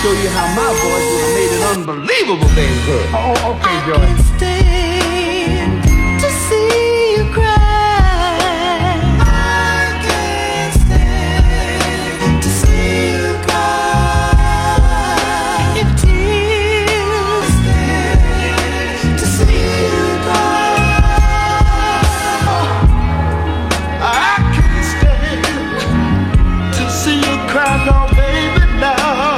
show you how my voice would have made an unbelievable baby girl. Oh, okay, Joy. I can't stand to see you cry. I can't stand to see you cry. If tears stand to see you cry. I can't stand to see you cry, no, baby, now.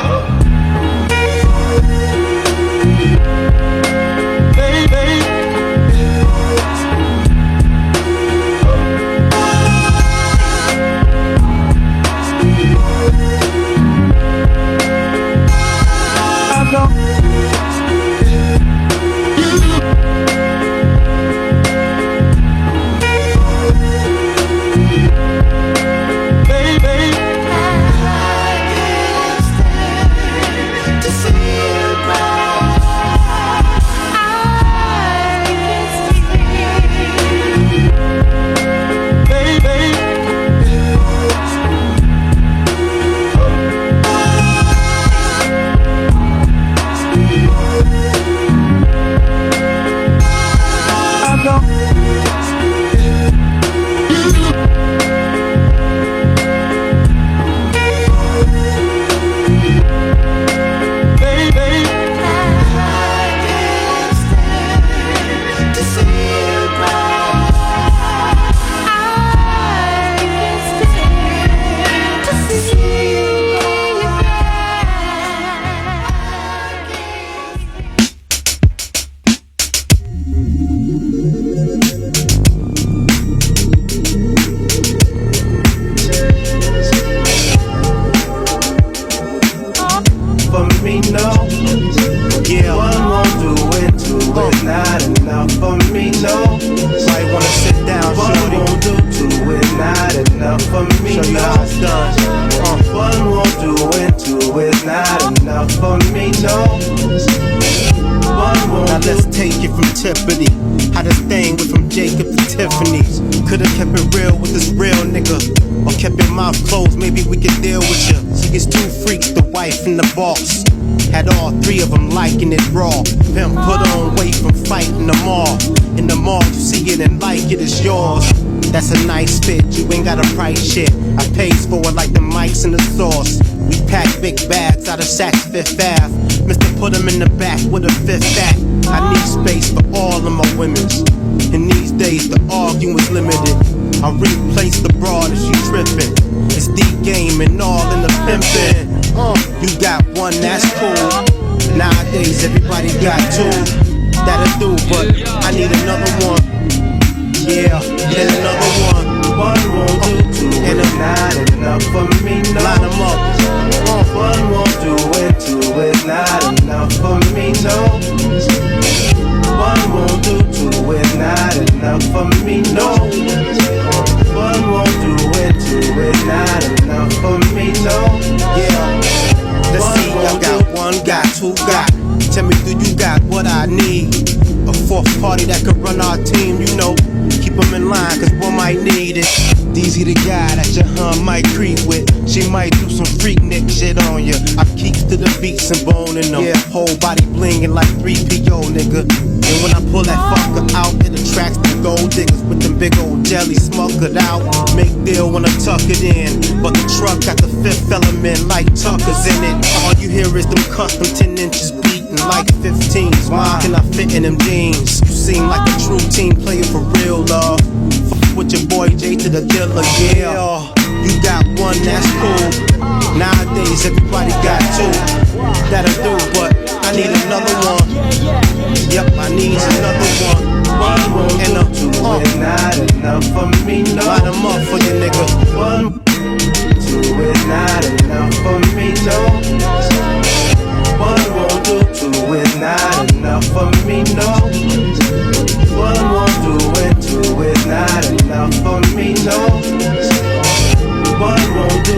Had all three of them liking it raw. Pimp put on weight from fighting them all. In the mall, you see it and like it, it's yours. That's a nice fit, you ain't got a price shit. I pays for it like the mics and the sauce. We pack big bags out of Saks Fifth Ave. Mr. Put them in the back with a fifth act. I need space for all of my women's. In these days, the arguing's limited. I replace the broad if she trippin'. It's the game and all in the pimpin'. You got one, that's cool. Nowadays, everybody got two. That'll do, but I need another one. Yeah, and another one. One won't do, two and is not enough for me, no. Line them up. One won't do and two is not enough for me, no. One won't do, two is not enough for me, no. One won't do and two is not enough for me, no. Yeah. Let's see, I got one, got two, got. Tell me, do you got what I need? A fourth party that could run our team, you know. Keep them in line, cause one might need it. DZ the guy that your hun might creep with. She might do some freak nick shit on ya. I keep to the beats and boning them. Yeah, whole body blingin' like 3PO, nigga. And when I pull that fucker out, it attracts the gold diggers with them big old jelly smokered out. Make deal when I tuck it in, but the truck got the fifth element like Tucker's in it. All you hear is them custom 10 inches beating like 15s. Why can I fit in them jeans? You seem like a true team player for real, love. Fuck with your boy J to the dealer, yeah. You got one, that's cool. Nowadays everybody got two. That'll do, but I need another one. Yep, I need another one. One won't and do, two is not enough for me, no. Line them up for you, nigga. One, two is not enough for me, no. One won't do, two is not enough for me, no. One won't do and two is not enough for me, no. One won't do.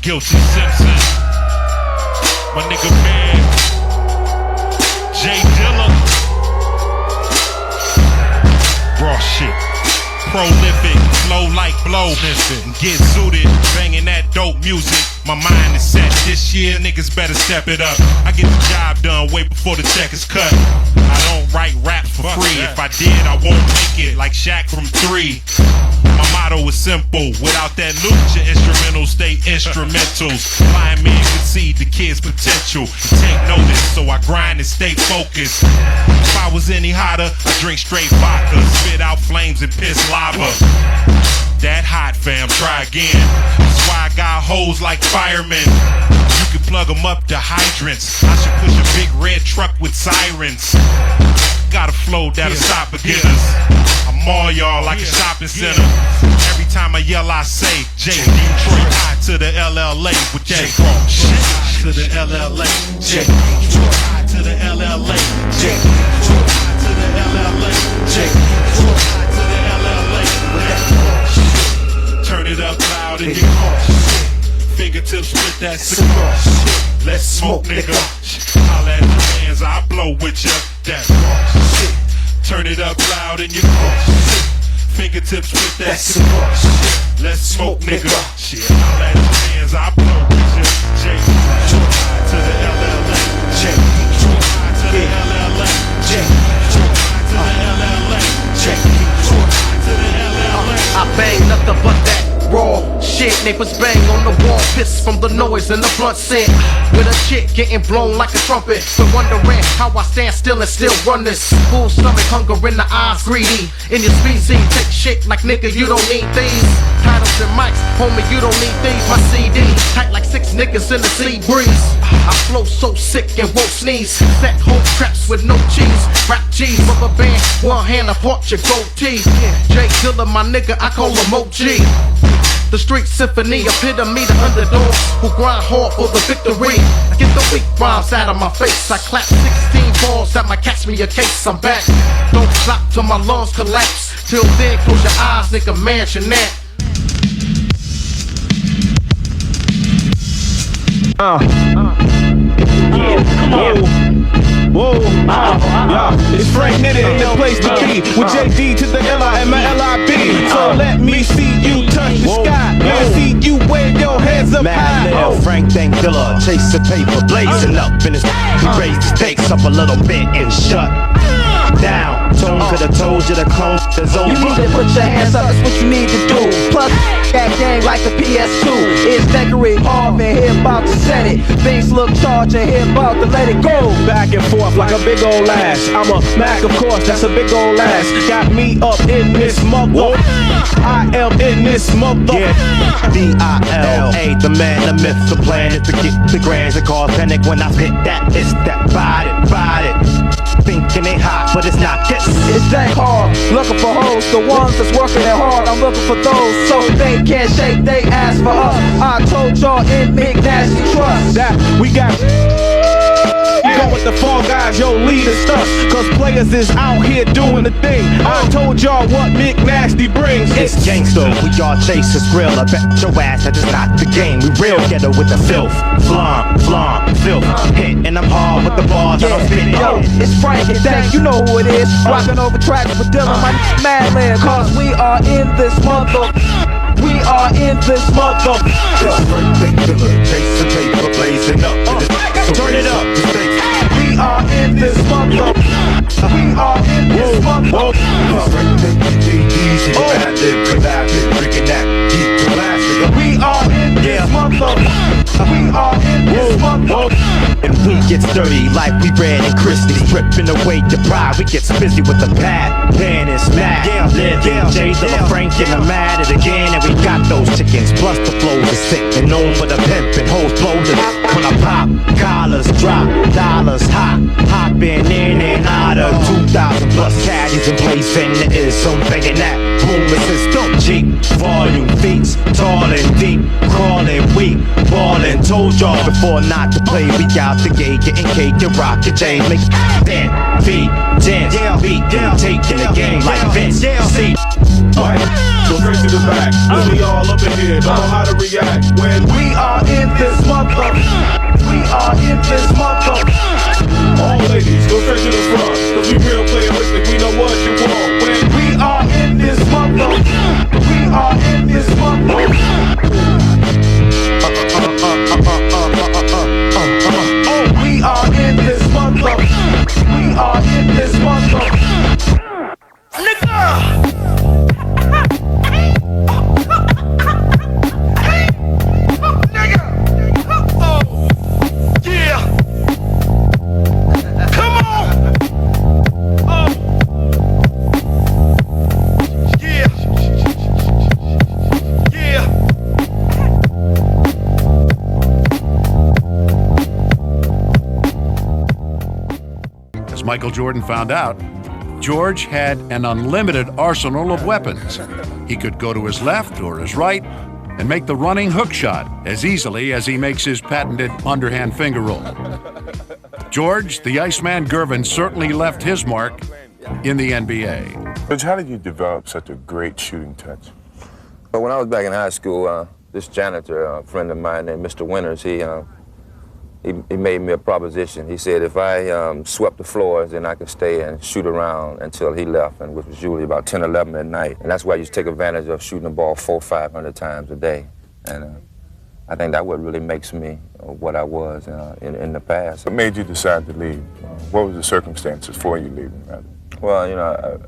Guilty Simpson. My nigga man, Jay Dilla. Raw shit. Prolific, flow like blow. Get suited, banging that dope music. My mind is set this year, niggas better step it up. I get the job done way before the check is cut. I don't write raps for free. If I did, I won't make it like Shaq from 3. My motto is simple. Without that loot, your instrumentals stay instrumentals. Blind men can see the kid's potential. Take notice, so I grind and stay focused. If I was any hotter, I drink straight vodka, spit out flames and piss lava. That hot, fam, try again. That's why I got hoes like firemen. You can plug them up to hydrants. I should push a big red truck with sirens. Got a flow that'll stop beginners. I'm all y'all like a shopping center. Every time I yell, I say J. Detroit high to the LLA with that shit. To the LLA, J. Detroit high to the LLA, J. Detroit high to the LLA, J. Detroit high to the LLA with that shit. Turn it up loud in your car. Fingertips with that cigar. Let's smoke, nigga. Holla at the hands, I blow with ya. That shit. Turn it up loud in your car. Fingertips with that cigar. Let's smoke, nigga. Shit, holla at the hands, I blow with ya. J. To the LLA. J. To the LLA. J. To the LLA. J. To the LLA. I bang nothing but that raw shit. Neighbors bang on the wall, piss from the noise and the blunt scent. With a chick getting blown like a trumpet. But wondering how I stand still and still run this. Full stomach, hunger in the eyes, greedy. In your species, take shit like nigga, you don't need these. Titles and mics, homie, you don't need these. My CD, tight like 6 niggas in the sea breeze. I flow so sick and won't sneeze. Set whole traps with no cheese. Rap G's, rubber band, one hand apart your goatee. Jay Dilla, my nigga, I call him OG. The street symphony, epitome, the underdogs who grind hard for the victory. I get the weak rhymes out of my face. I clap 16 balls that might catch me a case. I'm back. Don't stop till my lungs collapse. Till then, close your eyes, nigga, mansion that. Yeah, come on. Whoa, it's Frank Nitter in the place to be. With JD to the L.I. and my L.I.B. So let me see you touch the sky. Let me see you wave your hands up high. Mad Frank thank Dilla, chasing paper, blazing up in his. He raised the stakes up a little bit and shut down. Tone could have told you the clone is over. You need to put your hands up, that's what you need to do. Plus, that game like the PS2. It's Decorate Harv and here about to set it. Things look charged and here about to let it go. Back and forth like a big old ass. I'm a Mac, of course, that's a big old ass. Got me up in this mother. I am in this mother. Yeah, D-I-L-A, the man, the myth, the plan is to get the grands and cause panic when I hit that. It's that, ride it. Thinking they hot, but it's not this. It's that hard, looking for hoes, the ones that's working it hard. I'm looking for those, so they can't shake, they ask for us. I told y'all in Big Nasty Trust that we got. Go with the fall guys, yo, lead us us. Cause players is out here doing the thing. I told y'all what Big Nasty brings. It's gangsta, we all chase this grill. I bet your ass that is not the game. We real ghetto with the filth. Flom, filth. Hit, and I'm hard with the bars that I'm spitting. Yo, it's Frank and Dank, you know who it is. Rocking over tracks with Dylan, my Madland. Cause we are in this mother. We are in this mother. It's Frank and Dilla, chasing paper, blazing up. Turn it up. We are in this mother. We are in this mother. We are in this mother. We are in this mother. And we get dirty like we ran and Christie. Stripping away your pride, we get busy with the pad. Pan is mad. Living J Dilla, Frank and I'm at it again. And we got those chickens, plus the flows are sick. And known for the pimp and hoes blow to it. When I pop, collars drop, dollars hot. Hopping in and out of 2,000 plus caddies in place. And there is some banging that boom, it says don't cheap. Volume feats, tall and deep, crawling weak, ballin'. Told y'all before not to play. We out the gate, getting cake and rock your chain. Make dance, feet, dance, beat, taking the game like Vince. See. Go straight to the back, cause we all up in here, don't know how to react when We are in this mother. We are in this mother. all ladies go straight to the front, cause we real playalistic, we know what you want when We are in this mother. We are in this mother. We are in this mother. We are in this mother. As Michael Jordan found out, George had an unlimited arsenal of weapons. He could go to his left or his right and make the running hook shot as easily as he makes his patented underhand finger roll. George, the Iceman Gervin, certainly left his mark in the NBA. George, how did you develop such a great shooting touch? Well, when I was back in high school, this janitor, a friend of mine named Mr. Winters, he made me a proposition. He said if I swept the floors, then I could stay and shoot around until he left, and which was usually about 10, 11 at night. And that's why I used to take advantage of shooting the ball 400, 500 times a day. And I think that what really makes me what I was in the past. What made you decide to leave? What was the circumstances for you leaving, rather? Well, you know,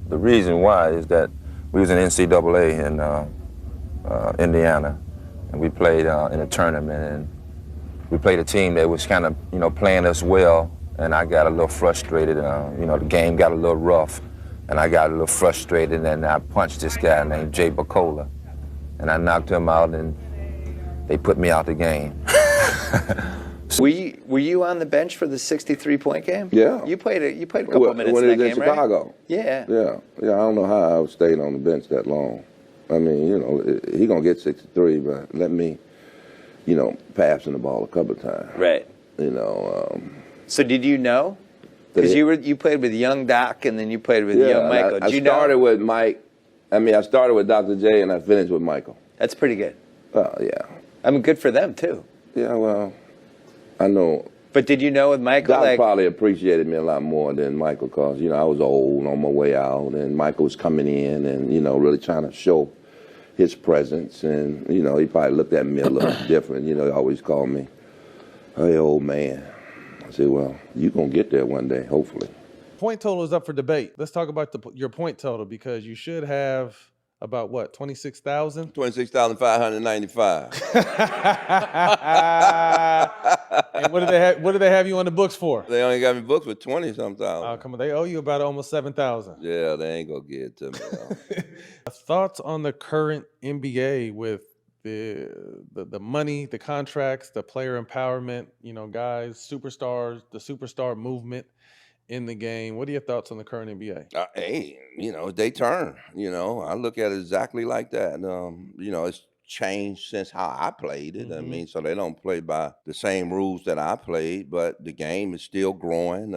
the reason why is that we was in NCAA in Indiana, and we played in a tournament, and we played a team that was kind of, you know, playing us well, and I got a little frustrated. You know, the game got a little rough, and I got a little frustrated, and I punched this guy named Jay Bacola, and I knocked him out, and they put me out the game. Were you on the bench for the 63-point game? Yeah. You played a couple minutes when in it that was game, in Chicago. Right? Yeah. Yeah. I don't know how I stayed on the bench that long. I mean, you know, he gonna get 63, but let me, you know, passing the ball a couple of times. Right. You know. So did you know? Because you played with young Doc and then you played with young Michael. I started with Mike. I mean, I started with Dr. J and I finished with Michael. That's pretty good. Oh, yeah. I mean, good for them, too. Yeah, well, I know. But did you know with Michael? Doc probably appreciated me a lot more than Michael because, you know, I was old on my way out and Michael was coming in and, you know, really trying to show his presence. And, you know, he probably looked at me a little different. You know, he always called me, hey, old man. I said, well, you're going to get there one day, hopefully. Point total is up for debate. Let's talk about your point total because you should have about what, 26,000? 26,595. And what do they have you on the books for? They only got me booked for 20-some thousand. Oh, come on. They owe you about almost 7,000. Yeah, they ain't gonna get it to me. Thoughts on the current NBA with the money, the contracts, the player empowerment, you know, guys, superstars, the superstar movement in the game. What are your thoughts on the current NBA? Hey, you know, they turn. You know, I look at it exactly like that. You know, it's changed since how I played it. I mean, so they don't play by the same rules that I played, but the game is still growing.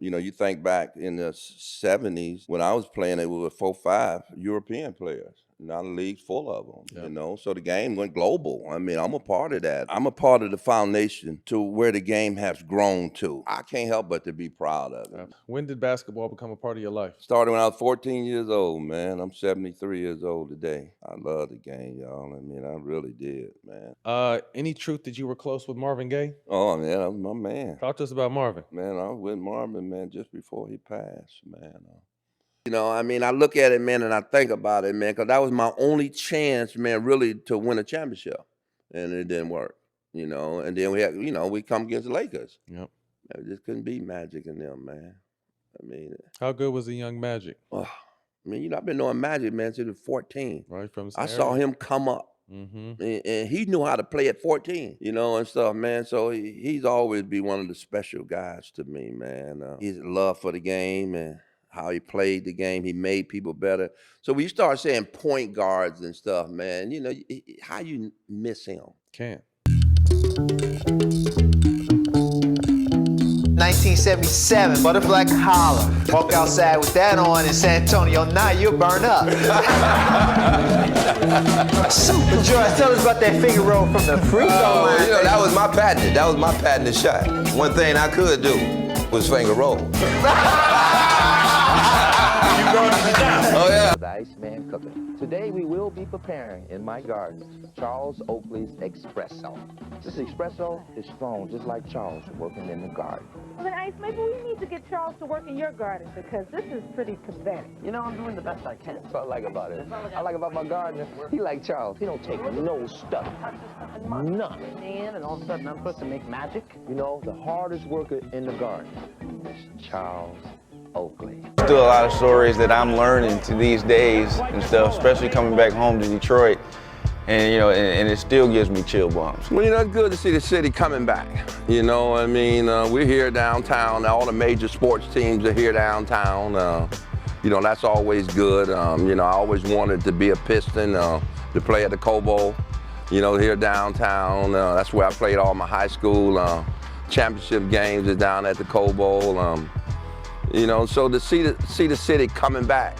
You know, you think back in the 70s when I was playing, it was 4-5 European players. Now the league's full of them, you know, so the game went global. I mean, I'm a part of that. I'm a part of the foundation to where the game has grown to. I can't help but to be proud of it. When did basketball become a part of your life? Started when I was 14 years old, man. I'm 73 years old today. I love the game, y'all. I mean, I really did, man. Any truth that you were close with Marvin Gaye? Oh, man, that was my man. Talk to us about Marvin. Man, I was with Marvin, man, just before he passed, man. You know, I mean, I look at it, man, and I think about it, man, because that was my only chance, man, really to win a championship. And it didn't work, you know. And then we had, you know, we come against the Lakers. Yep. I just couldn't beat Magic in them, man. I mean. How good was the young Magic? Oh, I mean, you know, I've been knowing Magic, man, since he was 14. Right from I saw him come up. And he knew how to play at 14, you know, and stuff, man. So he's always be one of the special guys to me, man. His love for the game and how he played the game, he made people better. So when you start saying point guards and stuff, man, you know, how you miss him? Can't. 1977, Butterfly Collar. Walk outside with that on in San Antonio, now you'll burn up. Super George, tell us about that figure roll from the free throw line. You know, that was my patented. That was my patented shot. One thing I could do was finger roll. Oh, yeah. The Iceman cooking. Today we will be preparing in my garden Charles Oakley's espresso. This espresso is strong, just like Charles working in the garden. Well, then, Ice, maybe we need to get Charles to work in your garden because this is pretty pathetic. You know, I'm doing the best I can. That's what I like about it. I like about my gardener. He like Charles. He don't take no stuff. None. And all of a sudden I'm supposed to make magic. You know, the hardest worker in the garden is Charles Oakley. Still a lot of stories that I'm learning to these days and stuff, especially coming back home to Detroit. And, you know, and it still gives me chill bumps. Well, you know, it's good to see the city coming back. You know, I mean, we're here downtown. All the major sports teams are here downtown. You know, that's always good. You know, I always wanted to be a Piston, to play at the Cobo, you know, here downtown. That's where I played all my high school championship games is down at the Cobo. You know, so to see the city coming back,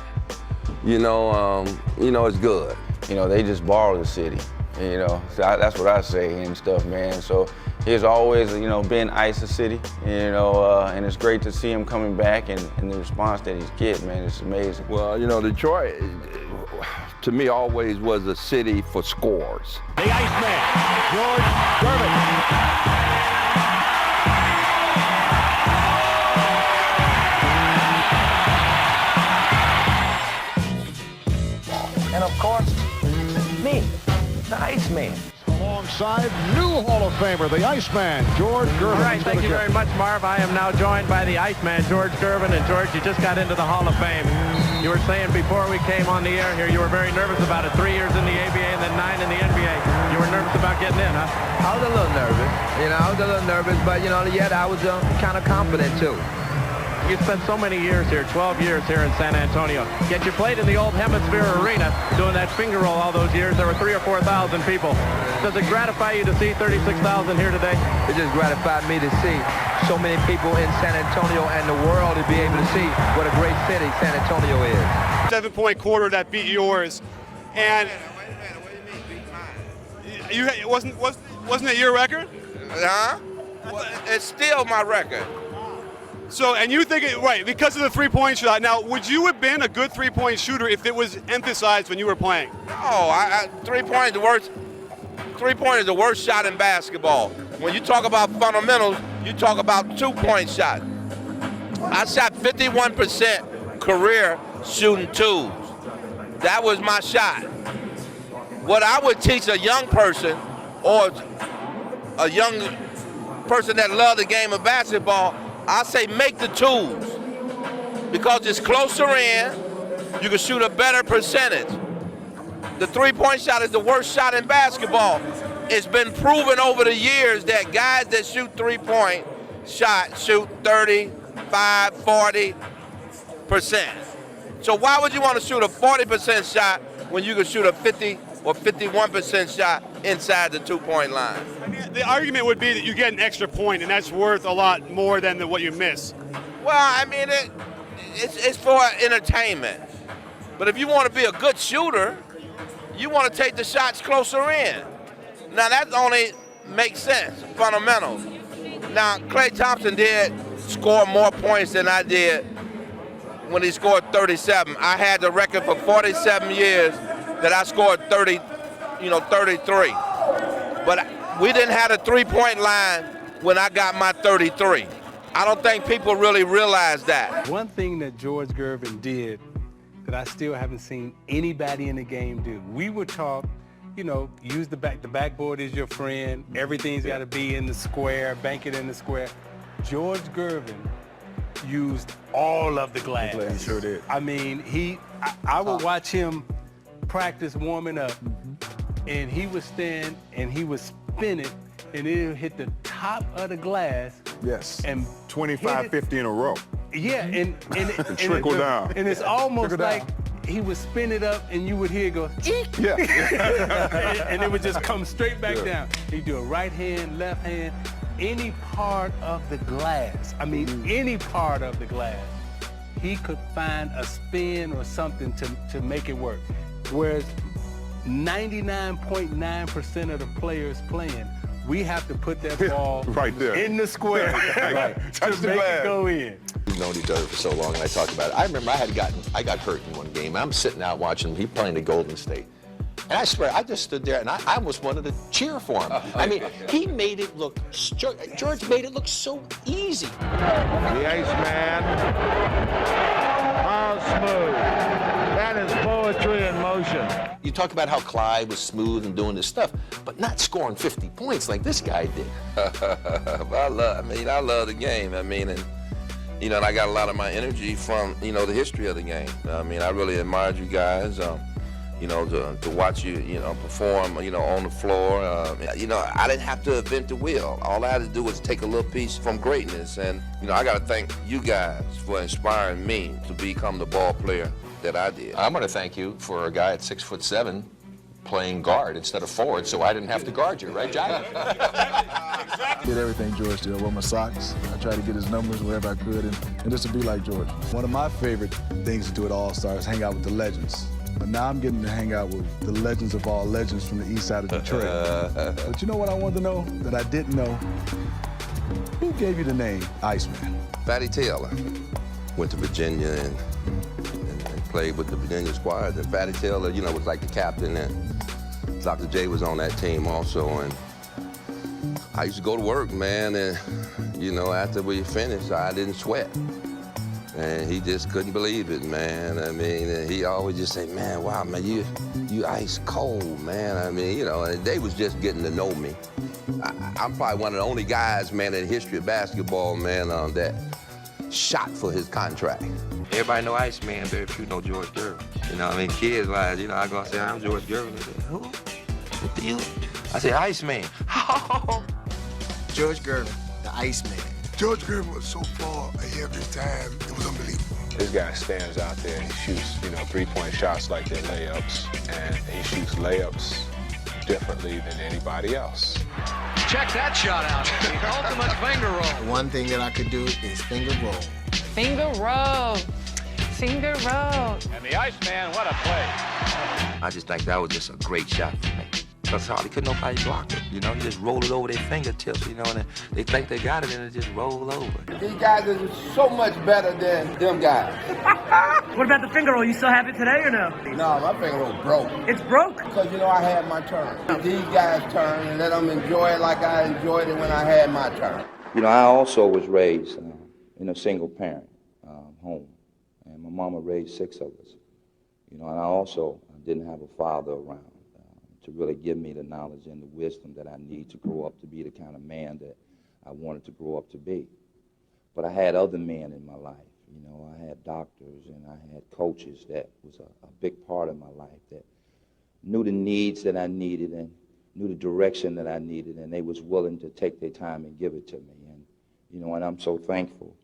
you know, it's good. You know, they just borrow the city, you know, so that's what I say and stuff, man. So he's always, you know, been Ice a city, you know, and it's great to see him coming back and the response that he's getting, man, it's amazing. Well, you know, Detroit, to me, always was a city for scores. The Iceman, George Gervin. And of course, me, the Iceman. Alongside new Hall of Famer, the Iceman, George Gervin. All right, thank you very much, Marv. I am now joined by the Iceman, George Gervin. And George, you just got into the Hall of Fame. You were saying before we came on the air here, you were very nervous about it. 3 years in the ABA and then 9 in the NBA. You were nervous about getting in, huh? I was a little nervous, you know, but, you know, yet I was kind of confident, too. You spent so many years here, 12 years here in San Antonio. Yet you played in the old Hemisphere Arena doing that finger roll all those years. There were 3,000 or 4,000 people. Does it gratify you to see 36,000 here today? It just gratified me to see so many people in San Antonio and the world to be able to see what a great city San Antonio is. 7-point quarter that beat yours. And wasn't it your record? Huh? Well, it's still my record. So, and you think right, because of the three-point shot. Now, would you have been a good three-point shooter if it was emphasized when you were playing? No, three-point is the worst. Three-point is the worst shot in basketball. When you talk about fundamentals, you talk about two-point shot. I shot 51% career shooting twos. That was my shot. What I would teach a young person or a young person that loved the game of basketball, I say make the twos because it's closer in, you can shoot a better percentage. The three-point shot is the worst shot in basketball. It's been proven over the years that guys that shoot three-point shot shoot 35, 40%. So why would you want to shoot a 40% shot when you can shoot a 50 or 51% shot inside the two-point line? I mean, the argument would be that you get an extra point, and that's worth a lot more than what you miss. Well, I mean, it's for entertainment. But if you want to be a good shooter, you want to take the shots closer in. Now, that only makes sense, fundamentals. Now, Klay Thompson did score more points than I did when he scored 37. I had the record for 47 years that I scored 33. But we didn't have a three-point line when I got my 33. I don't think people really realize that. One thing that George Gervin did that I still haven't seen anybody in the game do. We were taught, you know, use the backboard is your friend. Everything's got to be in the square, bank it in the square. George Gervin used all of the glass. He sure did. I mean, I would watch him practice warming up, and he would stand and he would spin it, and it would hit the top of the glass. Yes. And 25, 50 in a row. Yeah, and trickle down. And it's almost like he would spin it up, and you would hear it go, eek. Yeah. and it would just come straight back down. He'd do a right hand, left hand. any part of the glass, I mean any part of the glass, he could find a spin or something to make it work. Whereas 99.9% of the players playing, we have to put that ball right there in the square to make it go in. We've known each other for so long, and I talked about it. I remember I got hurt in one game. I'm sitting out watching him. He playing the Golden State. And I swear, I just stood there, and I almost wanted to cheer for him. I mean, he made it look, George made it look so easy. The Iceman, how smooth. That is poetry in motion. You talk about how Clyde was smooth and doing this stuff, but not scoring 50 points like this guy did. I love the game. I mean, and I got a lot of my energy from, the history of the game. I mean, I really admired you guys. To watch you, perform, on the floor. I didn't have to invent the wheel. All I had to do was take a little piece from greatness. And, I got to thank you guys for inspiring me to become the ball player that I did. I'm going to thank you for a guy at 6'7" playing guard instead of forward, so I didn't have to guard you, right, Johnny? Did everything George did. I wore my socks. I tried to get his numbers wherever I could, and just to be like George. One of my favorite things to do at All-Star is hang out with the legends. But now I'm getting to hang out with the legends of all legends from the east side of Detroit. But you know what I wanted to know that I didn't know? Who gave you the name Iceman? Fatty Taylor. Went to Virginia and played with the Virginia squad. And Fatty Taylor, was like the captain, and Dr. J was on that team also. And I used to go to work, man, and, after we finished, I didn't sweat. And he just couldn't believe it, man. I mean, and he always just say, man, wow, man, you ice cold, man. I mean, and they was just getting to know me. I'm probably one of the only guys, man, in the history of basketball, man, that shot for his contract. Everybody know Iceman, very few know George Gervin. Kids like, I go and say, I'm George Gervin. They say, who? What the you? I say, Iceman. George Gervin, the Iceman. George Gervin was so far ahead of his time, it was unbelievable. This guy stands out there and he shoots, three-point shots like they're layups, and he shoots layups differently than anybody else. Check that shot out. The ultimate finger roll. One thing that I could do is finger roll. Finger roll. Finger roll. And the Iceman, what a play. I just think that was just a great shot for me. Because hardly could nobody block it. You just roll it over their fingertips, and they think they got it, and it just roll over. These guys are so much better than them guys. What about the finger roll? You still have it today or no? No, my finger roll broke. It's broke? Because, I had my turn. These guys turn and let them enjoy it like I enjoyed it when I had my turn. I also was raised in a single parent home. And my mama raised 6 of us. And I also didn't have a father around to really give me the knowledge and the wisdom that I need to grow up to be the kind of man that I wanted to grow up to be. But I had other men in my life. I had doctors and I had coaches that was a big part of my life that knew the needs that I needed and knew the direction that I needed, and they was willing to take their time and give it to me. And I'm so thankful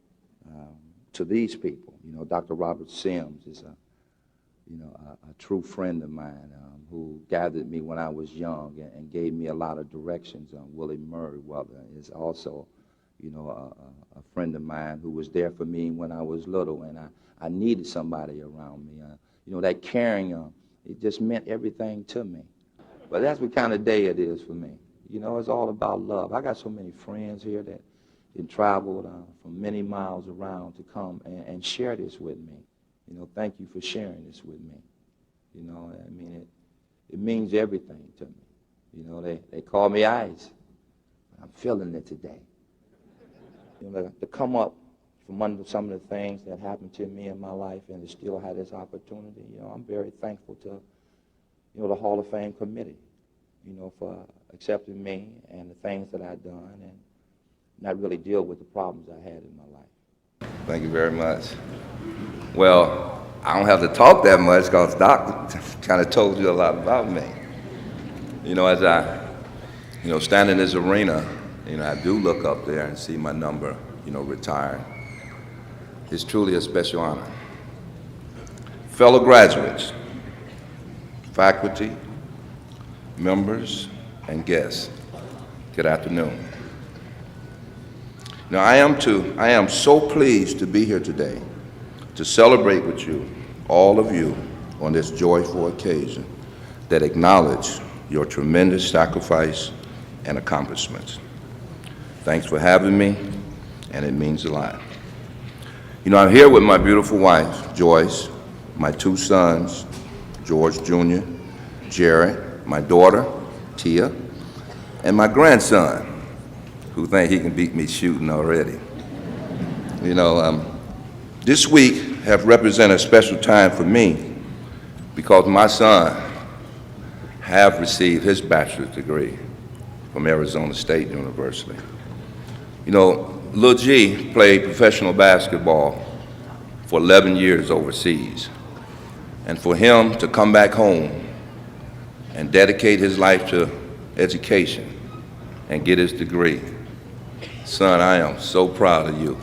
to these people. Dr. Robert Sims is a true friend of mine who gathered me when I was young and gave me a lot of directions. Willie Merriweather is also, a friend of mine who was there for me when I was little, and I needed somebody around me. That caring, it just meant everything to me. But that's what kind of day it is for me. It's all about love. I got so many friends here that traveled from many miles around to come and share this with me. Thank you for sharing this with me. It means everything to me. They call me Ice. I'm feeling it today. To come up from under some of the things that happened to me in my life and to still have this opportunity, I'm very thankful to, the Hall of Fame committee, for accepting me and the things that I've done and not really deal with the problems I had in my life. Thank you very much. Well, I don't have to talk that much because Doc kind of told you a lot about me. As I, stand in this arena, I do look up there and see my number, retired. It's truly a special honor. Fellow graduates, faculty, members, and guests, good afternoon. Now, I am so pleased to be here today to celebrate with you, all of you, on this joyful occasion that acknowledge your tremendous sacrifice and accomplishments. Thanks for having me, and it means a lot. You know, I'm here with my beautiful wife, Joyce, my two sons, George Jr., Jared, my daughter, Tia, and my grandson, who think he can beat me shooting already. You know, this week have represented a special time for me because my son have received his bachelor's degree from Arizona State University. You know, Lil G played professional basketball for 11 years overseas. And for him to come back home and dedicate his life to education and get his degree, son, I am so proud of you.